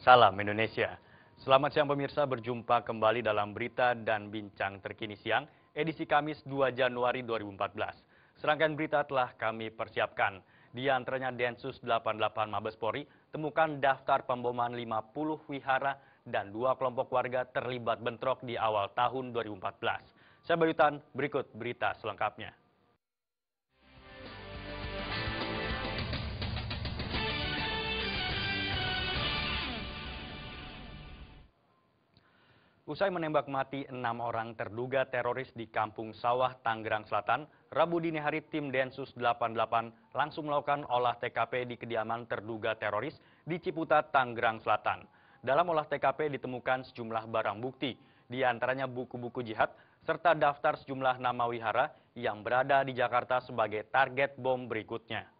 Salam Indonesia. Selamat siang pemirsa, berjumpa kembali dalam berita dan bincang terkini siang, edisi Kamis 2 Januari 2014. Serangkaian berita telah kami persiapkan. Di antaranya Densus 88 Mabes Polri temukan daftar pemboman 50 wihara dan 2 kelompok warga terlibat bentrok di awal tahun 2014. Saya Bayutan, berikut berita selengkapnya. Usai menembak mati 6 orang terduga teroris di Kampung Sawah, Tangerang Selatan, Rabu dini hari tim Densus 88 langsung melakukan olah TKP di kediaman terduga teroris di Ciputat, Tangerang Selatan. Dalam olah TKP ditemukan sejumlah barang bukti, di antaranya buku-buku jihad, serta daftar sejumlah nama wihara yang berada di Jakarta sebagai target bom berikutnya.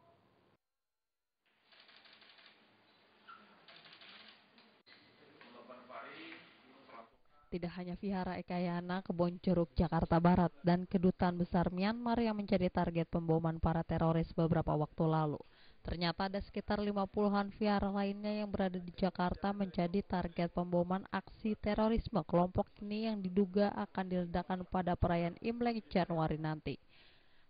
Tidak hanya Vihara Ekayana, Kebon Jeruk, Jakarta Barat, dan Kedutaan Besar Myanmar yang menjadi target pemboman para teroris beberapa waktu lalu. Ternyata ada sekitar 50-an vihara lainnya yang berada di Jakarta menjadi target pemboman aksi terorisme kelompok ini yang diduga akan diledakkan pada perayaan Imlek Januari nanti.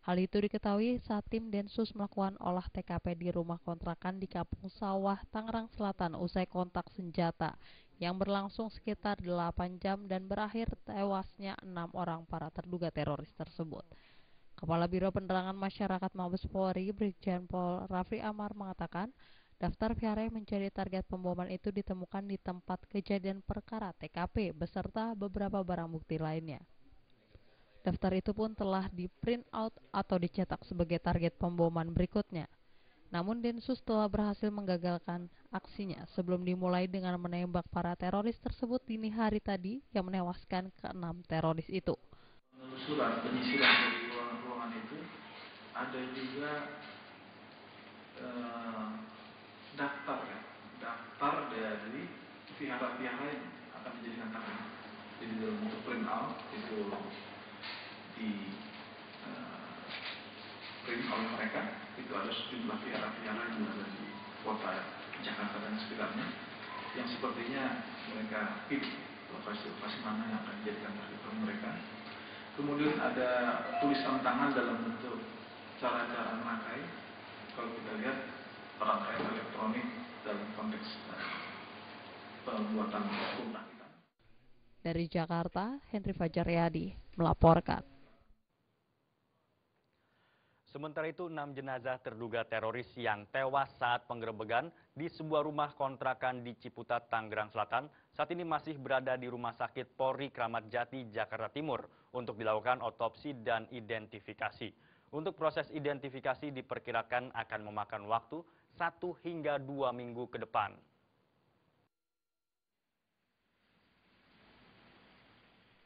Hal itu diketahui saat tim Densus melakukan olah TKP di rumah kontrakan di Kampung Sawah, Tangerang Selatan usai kontak senjata yang berlangsung sekitar 8 jam dan berakhir tewasnya 6 orang para terduga teroris tersebut. Kepala Biro Penerangan Masyarakat Mabes Polri, Brigjen Pol Raffi Amar mengatakan, daftar vihara yang menjadi target pemboman itu ditemukan di tempat kejadian perkara TKP beserta beberapa barang bukti lainnya. Daftar itu pun telah di-print out atau dicetak sebagai target pemboman berikutnya. Namun Densus telah berhasil menggagalkan aksinya sebelum dimulai dengan menembak para teroris tersebut dini hari tadi yang menewaskan ke-6 teroris itu. Penyisiran dari ruangan itu ada juga daftar dari vihara-vihara yang akan dijadikan target. Jadi dalam bentuk print out itu di print oleh mereka, itu ada sejumlah vihara-vihara yang berada di kota Jakarta dan sekitarnya yang sepertinya mereka pilih lokasi mana yang akan dijadikan target mereka. Kemudian ada tulisan tangan dalam bentuk cara-cara merangkai. Kalau kita lihat perangkaian elektronik dalam konteks pembuatan pembakitan. Dari Jakarta, Henry Fajaryadi melaporkan. Sementara itu, 6 jenazah terduga teroris yang tewas saat penggerebekan di sebuah rumah kontrakan di Ciputat, Tangerang Selatan, saat ini masih berada di Rumah Sakit Polri Kramat Jati, Jakarta Timur, untuk dilakukan otopsi dan identifikasi. Untuk proses identifikasi diperkirakan akan memakan waktu 1 hingga 2 minggu ke depan.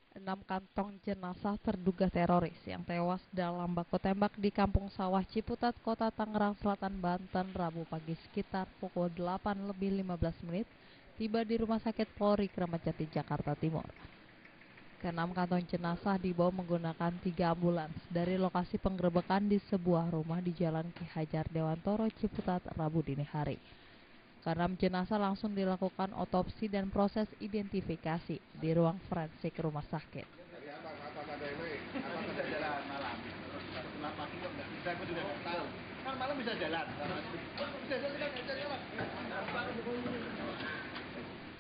Enam kantong jenazah terduga teroris yang tewas dalam baku tembak di Kampung Sawah Ciputat, Kota Tangerang Selatan, Banten, Rabu pagi sekitar pukul 8:15 tiba di Rumah Sakit Polri Kramat Jati, Jakarta Timur. Keenam kantong jenazah dibawa menggunakan 3 ambulans dari lokasi penggerebekan di sebuah rumah di Jalan Ki Hajar Dewantoro, Ciputat, Rabu dini hari. Keenam jenazah langsung dilakukan otopsi dan proses identifikasi di ruang forensik rumah sakit.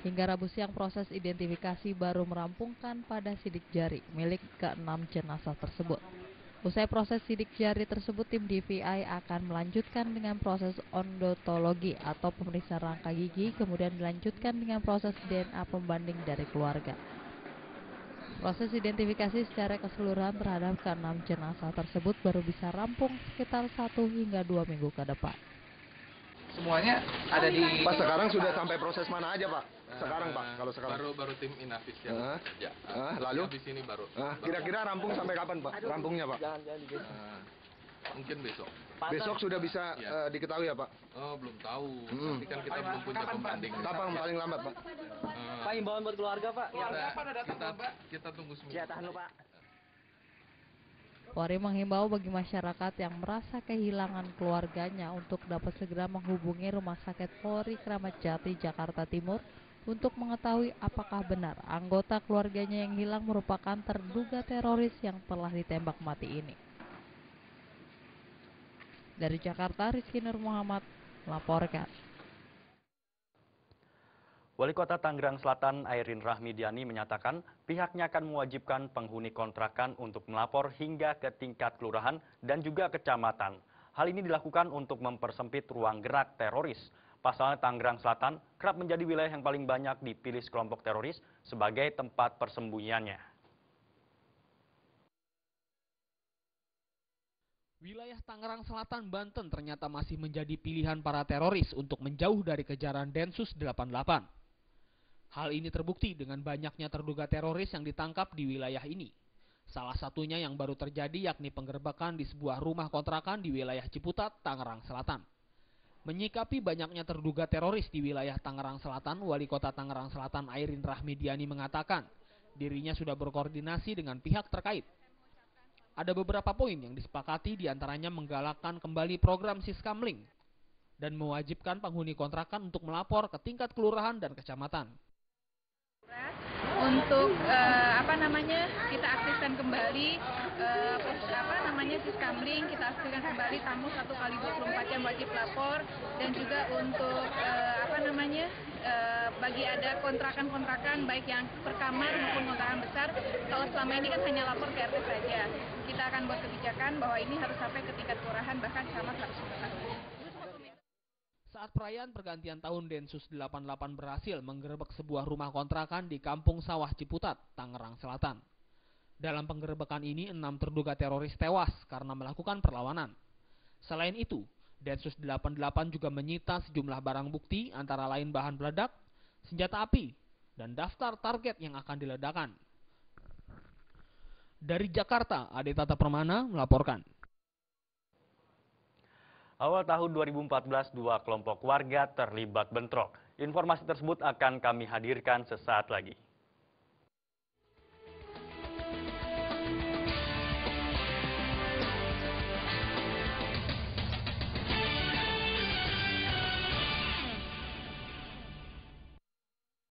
Hingga Rabu siang proses identifikasi baru merampungkan pada sidik jari milik ke-6 jenazah tersebut. Usai proses sidik jari tersebut, tim DVI akan melanjutkan dengan proses odontologi atau pemeriksaan rangka gigi, kemudian dilanjutkan dengan proses DNA pembanding dari keluarga. Proses identifikasi secara keseluruhan terhadap ke-6 jenazah tersebut baru bisa rampung sekitar 1 hingga 2 minggu ke depan. Semuanya ada di... Pak, sekarang sudah sampai proses mana aja, Pak? Sekarang, Pak, kalau sekarang. Baru tim Inavis yang kerja. Lalu? Habis ini baru. Kira-kira rampung sampai kapan, Pak? Rampungnya, Pak? Mungkin besok. Besok sudah bisa diketahui ya, Pak? Oh, belum tahu. Tapi kan kita belum punya pembanding. Kapan paling lambat, Pak? Pak, imbauan buat keluarga, Pak. Kita tunggu seminggu. Ya, tahan lu, Pak. Polri menghimbau bagi masyarakat yang merasa kehilangan keluarganya untuk dapat segera menghubungi Rumah Sakit Polri Kramat Jati, Jakarta Timur untuk mengetahui apakah benar anggota keluarganya yang hilang merupakan terduga teroris yang telah ditembak mati ini. Dari Jakarta, Rizky Nur Muhammad melaporkan. Wali Kota Tangerang Selatan Airin Rahmidiani menyatakan pihaknya akan mewajibkan penghuni kontrakan untuk melapor hingga ke tingkat kelurahan dan juga kecamatan. Hal ini dilakukan untuk mempersempit ruang gerak teroris. Pasalnya Tangerang Selatan kerap menjadi wilayah yang paling banyak dipilih kelompok teroris sebagai tempat persembunyiannya. Wilayah Tangerang Selatan, Banten ternyata masih menjadi pilihan para teroris untuk menjauh dari kejaran Densus 88. Hal ini terbukti dengan banyaknya terduga teroris yang ditangkap di wilayah ini. Salah satunya yang baru terjadi yakni penggerebekan di sebuah rumah kontrakan di wilayah Ciputat, Tangerang Selatan. Menyikapi banyaknya terduga teroris di wilayah Tangerang Selatan, Wali Kota Tangerang Selatan Airin Rahmidiani mengatakan dirinya sudah berkoordinasi dengan pihak terkait. Ada beberapa poin yang disepakati, diantaranya menggalakkan kembali program Siskamling dan mewajibkan penghuni kontrakan untuk melapor ke tingkat kelurahan dan kecamatan. Untuk kita aktifkan kembali Siskamling, kita aktifkan kembali tamu 1x24 jam wajib lapor, dan juga untuk bagi ada kontrakan-kontrakan baik yang per kamar maupun kontrakan besar, kalau selama ini kan hanya lapor ke RT saja. Kita akan buat kebijakan bahwa ini harus sampai ke tingkat kelurahan, bahkan camat harus mengetahui. Saat perayaan pergantian tahun, Densus 88 berhasil menggerebek sebuah rumah kontrakan di Kampung Sawah Ciputat, Tangerang Selatan. Dalam penggerebekan ini, 6 terduga teroris tewas karena melakukan perlawanan. Selain itu, Densus 88 juga menyita sejumlah barang bukti antara lain bahan peledak, senjata api, dan daftar target yang akan diledakkan. Dari Jakarta, Ade Tata Permana melaporkan. Awal tahun 2014, 2 kelompok warga terlibat bentrok. Informasi tersebut akan kami hadirkan sesaat lagi.